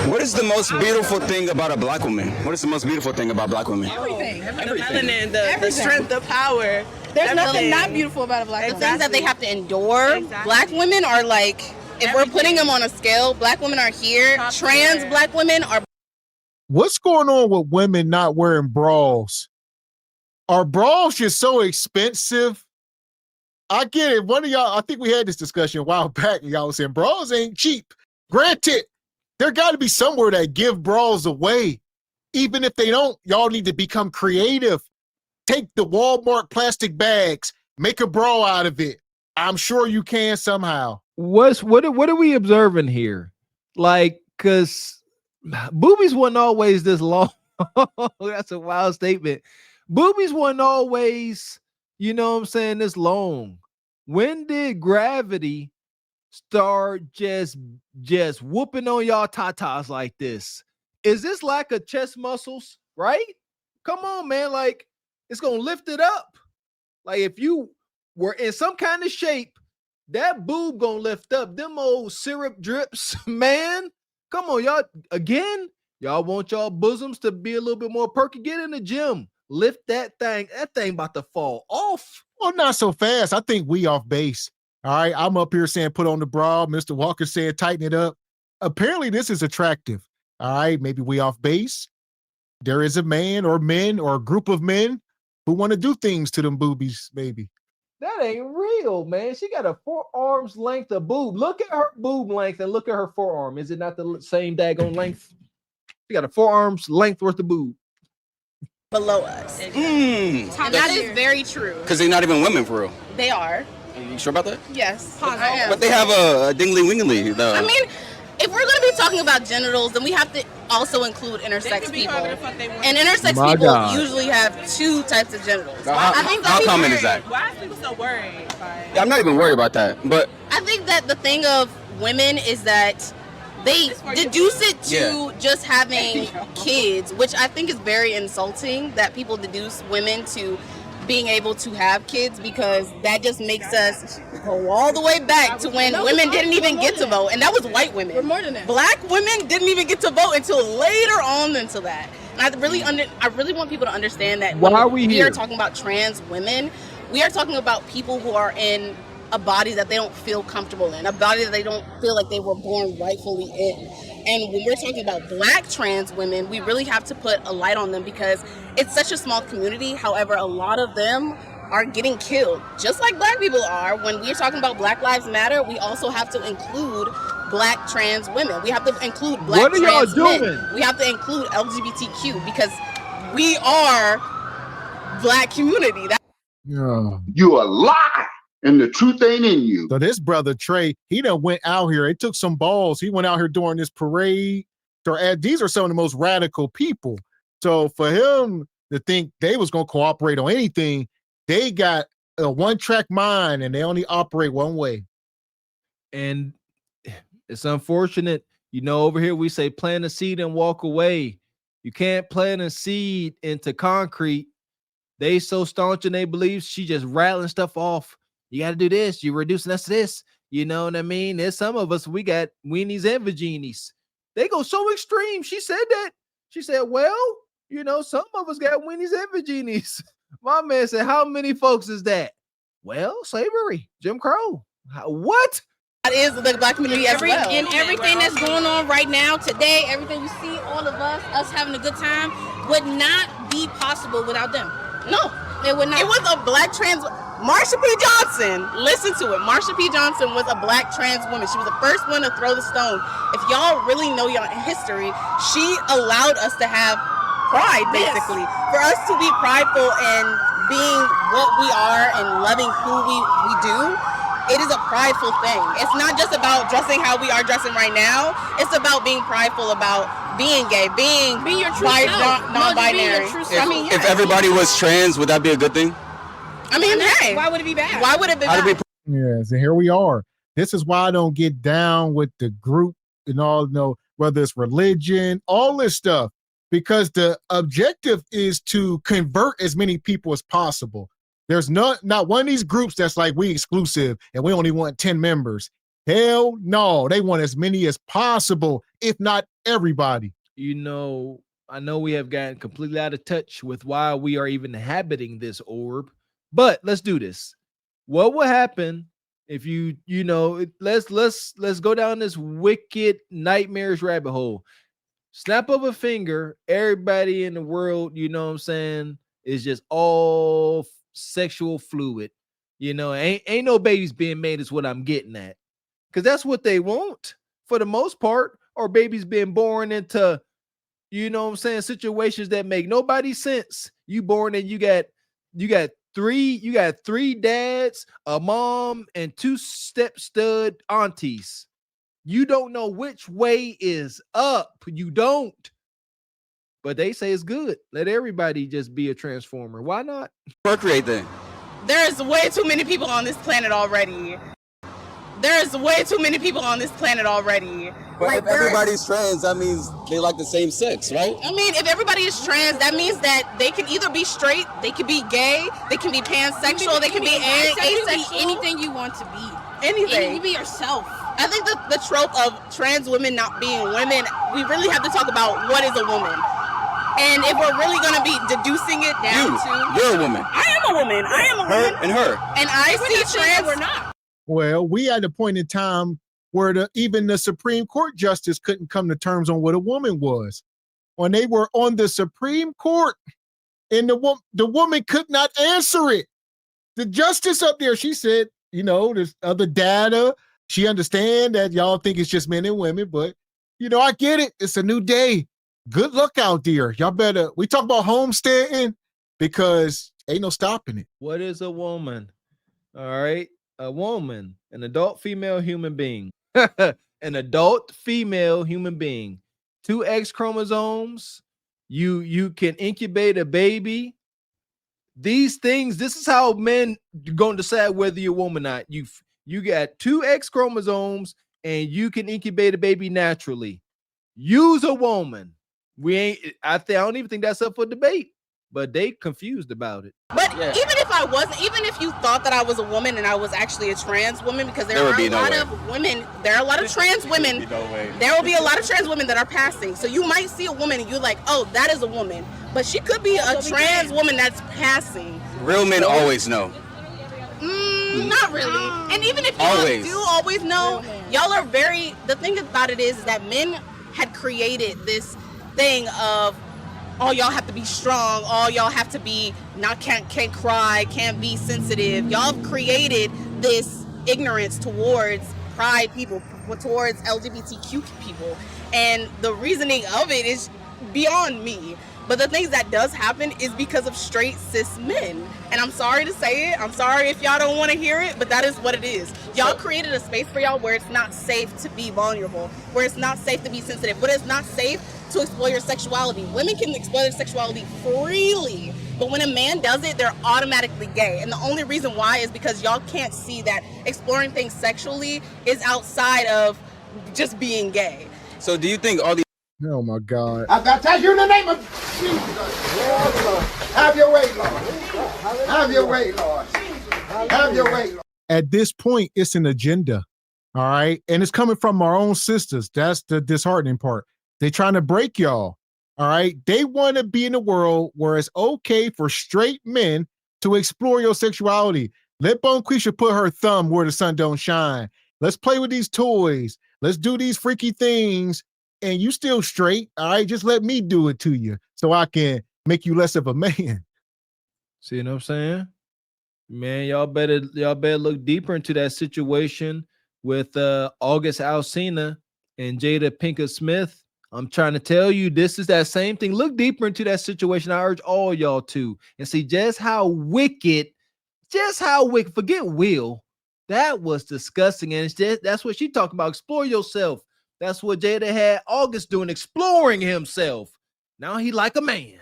What is the most beautiful thing about a black woman? What is the most beautiful thing about black women? Everything. The melanin, the strength, the power. There's nothing not beautiful about a black woman. The things that they have to endure. Black women are like, if we're putting them on a scale, black women are here. Trans black women are. What's going on with women not wearing bras? Are bras just so expensive? I get it. One of y'all, I think we had this discussion a while back, and y'all was saying bras ain't cheap. Granted, there got to be somewhere that give bras away. Even if they don't, y'all need to become creative. Take the Walmart plastic bags, make a bra out of it. I'm sure you can somehow. What are we observing here? Like, because boobies wasn't always this long. That's a wild statement. Boobies wasn't always, you know what I'm saying, this long. When did gravity start just whooping on y'all tatas like this? Is this lack of chest muscles, right? Come on, man. Like, it's gonna lift it up. Like, if you were in some kind of shape, that boob gonna lift up. Them old syrup drips, man. Come on, y'all. Again, y'all want y'all bosoms to be a little bit more perky. Get in the gym. Lift that thing. That thing about to fall off. Well, not so fast. I think we off base. All right. I'm up here saying put on the bra. Mr. Walker said tighten it up. Apparently, this is attractive. All right. Maybe we off base. There is a man or men or a group of men who want to do things to them boobies, maybe. That ain't real, man. She got a 4 arms length of boob. Look at her boob length and look at her forearm. Is it not the same daggone length? She got a 4 arms length worth of boob. Below us. And that is very true. Because they're not even women for real. They are. Are you sure about that? Yes. I am. But they have a dingly-wingly, though. I mean, if we're going to be talking about genitals, then we have to also include intersex people. And intersex people usually have 2 types of genitals. How common is that? Why are people so worried? Yeah, I'm not even worried about that. But I think that the thing of women is that they deduce it to just having kids, which I think is very insulting that people deduce women to being able to have kids, because that just makes us go all the way back to when women didn't even get to vote, and that was white women. We're more than that. Black women didn't even get to vote until later on into that. And I really want people to understand that why are we are talking about trans women, we are talking about people who are in a body that they don't feel comfortable in, a body that they don't feel like they were born rightfully in. And when we're talking about black trans women, we really have to put a light on them because it's such a small community. However, a lot of them are getting killed, just like black people are. When we're talking about Black Lives Matter, we also have to include black trans women. We have to include black trans men. We have to include LGBTQ because we are black community. You a lie. And the truth ain't in you. So this brother Trey, he done went out here. It took some balls. He went out here during this parade. These are some of the most radical people. So for him to think they was going to cooperate on anything, they got a one-track mind and they only operate one way. And it's unfortunate. You know, over here we say plant a seed and walk away. You can't plant a seed into concrete. They so staunch in they believe, she just rattling stuff off. You got to do this. You're reducing us to this. You know what I mean? There's some of us, we got weenies and vaginis. They go so extreme. She said that. She said, well, you know, some of us got weenies and vaginis. My man said, how many folks is that? Well, slavery, Jim Crow. What? That is the black community as well. And everything that's going on right now, today, everything you see, all of us having a good time, would not be possible without them. No, it would not. It was a black trans. Marsha P. Johnson, listen to it. Marsha P. Johnson was a black trans woman. She was the first one to throw the stone. If y'all really know your history, she allowed us to have pride, basically. Yes. For us to be prideful and being what we are and loving who we do, it is a prideful thing. It's not just about dressing how we are dressing right now. It's about being prideful about being gay, being your true self. Non-binary. If everybody was trans, would that be a good thing? I mean, hey, why would it be bad? Why would it be bad? Yes, and here we are. This is why I don't get down with the group and all, whether it's religion, all this stuff, because the objective is to convert as many people as possible. There's not one of these groups that's like, we exclusive and we only want 10 members. Hell no, they want as many as possible if not everybody. You know, I know we have gotten completely out of touch with why we are even inhabiting this orb, but let's do this. What will happen if let's go down this wicked, nightmarish rabbit hole? Snap of a finger, everybody in the world, you know what I'm saying, is just all sexual fluid. Ain't no babies being made is what I'm getting at. Because that's what they want for the most part, or babies being born into, you know what I'm saying, situations that make nobody sense. You born and you got three dads, a mom, and 2 step stud aunties. You don't know which way is up. You don't. But they say it's good. Let everybody just be a transformer. Why not? Procreate then. There's way too many people on this planet already. There's way too many people on this planet already. But if everybody's trans, that means they like the same sex, right? I mean, if everybody is trans, that means that they can either be straight, they can be gay, they can be pansexual, they can be asexual. Anything you want to be. Anything. You be yourself. I think the trope of trans women not being women, we really have to talk about what is a woman. And if we're really going to be deducing it down You're a woman. I am a woman. I am a woman. Her and her. And I see trans. We're not. Well, we at a point in time where even the Supreme Court justice couldn't come to terms on what a woman was. When they were on the Supreme Court, and the woman could not answer it. The justice up there, she said, there's other data. She understand that y'all think it's just men and women, but, I get it. It's a new day. Good luck out there. Y'all better, we talk about homesteading because ain't no stopping it. What is a woman? All right. A woman, an adult female human being, an adult female human being, 2 X chromosomes. You can incubate a baby. These things, this is how men going to decide whether you're a woman or not. You got 2 X chromosomes and you can incubate a baby naturally. Use a woman. I don't even think that's up for debate, but they confused about it. But even if you thought that I was a woman and I was actually a trans woman, because there are a lot of trans women. There will be a lot of trans women that are passing. So you might see a woman and you're like, oh, that is a woman. But she could be a trans woman that's passing. Real men always know. Not really. And even if you do always know, y'all are the thing about it is that men had created this thing of, all y'all have to be strong, all y'all have to be can't cry, can't be sensitive. Y'all have created this ignorance towards pride people, towards LGBTQ people. And the reasoning of it is beyond me. But the things that does happen is because of straight cis men. And I'm sorry to say it. I'm sorry if y'all don't want to hear it, but that is what it is. Y'all created a space for y'all where it's not safe to be vulnerable, where it's not safe to be sensitive, where it's not safe to explore your sexuality. Women can explore their sexuality freely, but when a man does it, they're automatically gay. And the only reason why is because y'all can't see that exploring things sexually is outside of just being gay. So do you think all these... Oh my God. I baptize you in the name of Jesus. Have your way, Lord. Have your way, Lord. Have your way, Lord. At this point, it's an agenda. All right. And it's coming from our own sisters. That's the disheartening part. They're trying to break y'all. All right. They want to be in a world where it's okay for straight men to explore your sexuality. Let Bonquisha put her thumb where the sun don't shine. Let's play with these toys. Let's do these freaky things. And you still straight. All right. Just let me do it to you so I can make you less of a man. See what I'm saying? Man, y'all better look deeper into that situation with August Alsina and Jada Pinkett Smith. I'm trying to tell you, this is that same thing. Look deeper into that situation. I urge all y'all to, and see just how wicked, forget Will. That was disgusting. And that's what she talking about. Explore yourself. That's what Jada had August doing, exploring himself. Now he like a man.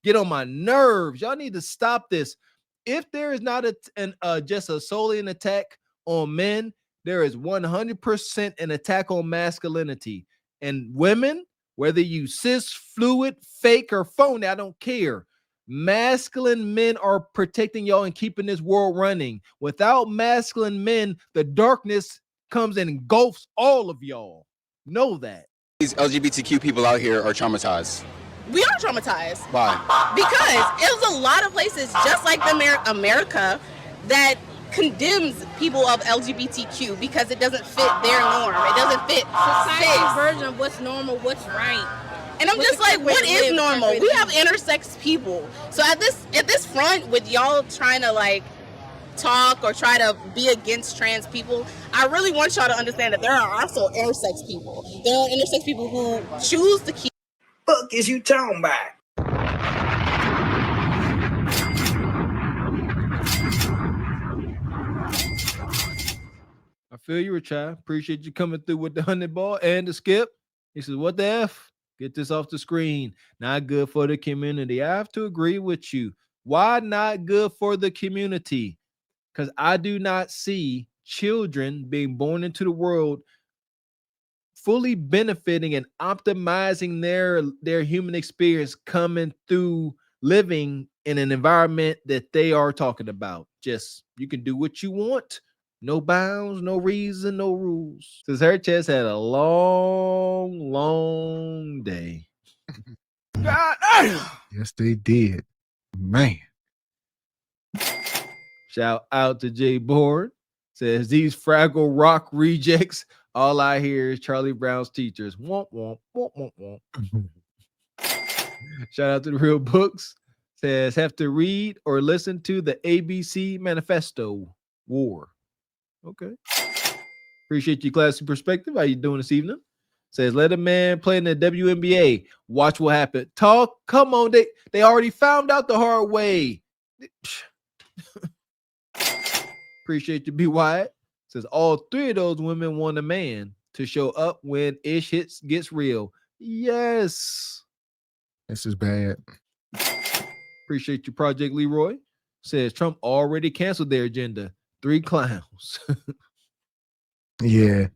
Get on my nerves. Y'all need to stop this. If there is not just solely an attack on men, there is 100% an attack on masculinity. And women, whether you cis, fluid, fake, or phony, I don't care. Masculine men are protecting y'all and keeping this world running. Without masculine men, the darkness comes and engulfs all of y'all. Know that. These LGBTQ people out here are traumatized. We are traumatized. Why? Because it was a lot of places, just like America, that condemns people of LGBTQ because it doesn't fit their norm. It doesn't fit Society's version of what's normal, what's right. And I'm just like, what is normal? We have intersex people. So at this front, with y'all trying to like talk or try to be against trans people, I really want y'all to understand that there are also intersex people. There are intersex people who choose to keep. Fuck is you talking about? I feel you, Richard. Appreciate you coming through with the 100 ball and the skip. He says, what the F? Get this off the screen. Not good for the community. I have to agree with you. Why not good for the community? Because I do not see children being born into the world fully benefiting and optimizing their human experience coming through living in an environment that they are talking about. Just, you can do what you want. No bounds, no reason, no rules. Says her chest had a long day. God, yes, they did. Man. Shout out to Jay Bourne. Says these Fraggle Rock rejects. All I hear is Charlie Brown's teachers. Womp, womp, womp, womp, womp. Shout out to the Real Books. Says have to read or listen to the ABC Manifesto War. Okay. Appreciate your classy perspective. How you doing this evening? Says let a man play in the WNBA. Watch what happens. Talk. Come on. They already found out the hard way. Appreciate you, B. Wyatt. Says all three of those women want a man to show up when ish gets real. Yes. This is bad. Appreciate you, Project Leroy. Says Trump already canceled their agenda. 3 clowns. Yeah.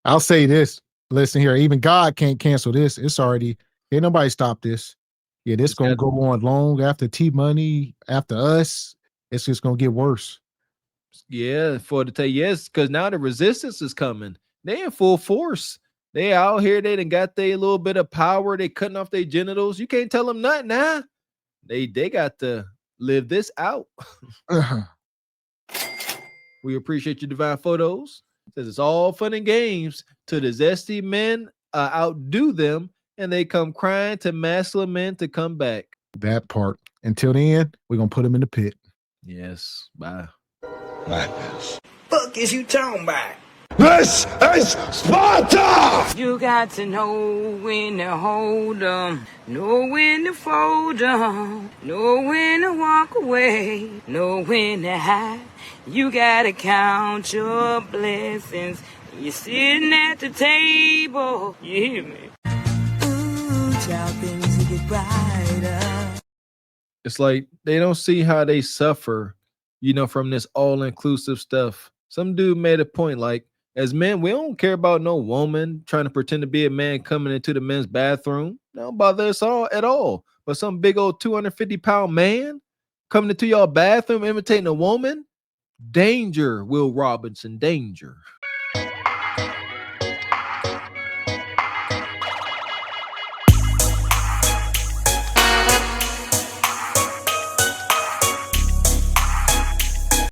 I'll say this. Listen here. Even God can't cancel this. It's already, ain't nobody stop this. Yeah, this going to go on long after T-Money, after us. It's just going to get worse. Yeah, for to tell yes, because now the resistance is coming. They in full force. They out here. They done got their little bit of power. They cutting off their genitals. You can't tell them nothing now. They got to live this out. We appreciate your divine photos. Says it's all fun and games till the zesty men outdo them and they come crying to masculine men to come back. That part. Until then, we're going to put them in the pit. Yes. Bye. Madness. Fuck is you talking about? This is Sparta! You got to know when to hold 'em, know when to fold 'em, know when to walk away, know when to hide. You gotta count your blessings. You're sitting at the table. You hear me? Ooh, child, things get brighter. It's like they don't see how they suffer, from this all-inclusive stuff. Some dude made a point like, as men, we don't care about no woman trying to pretend to be a man coming into the men's bathroom. Don't bother us all at all. But some big old 250-pound man coming into y'all bathroom imitating a woman, danger, Will Robinson, danger.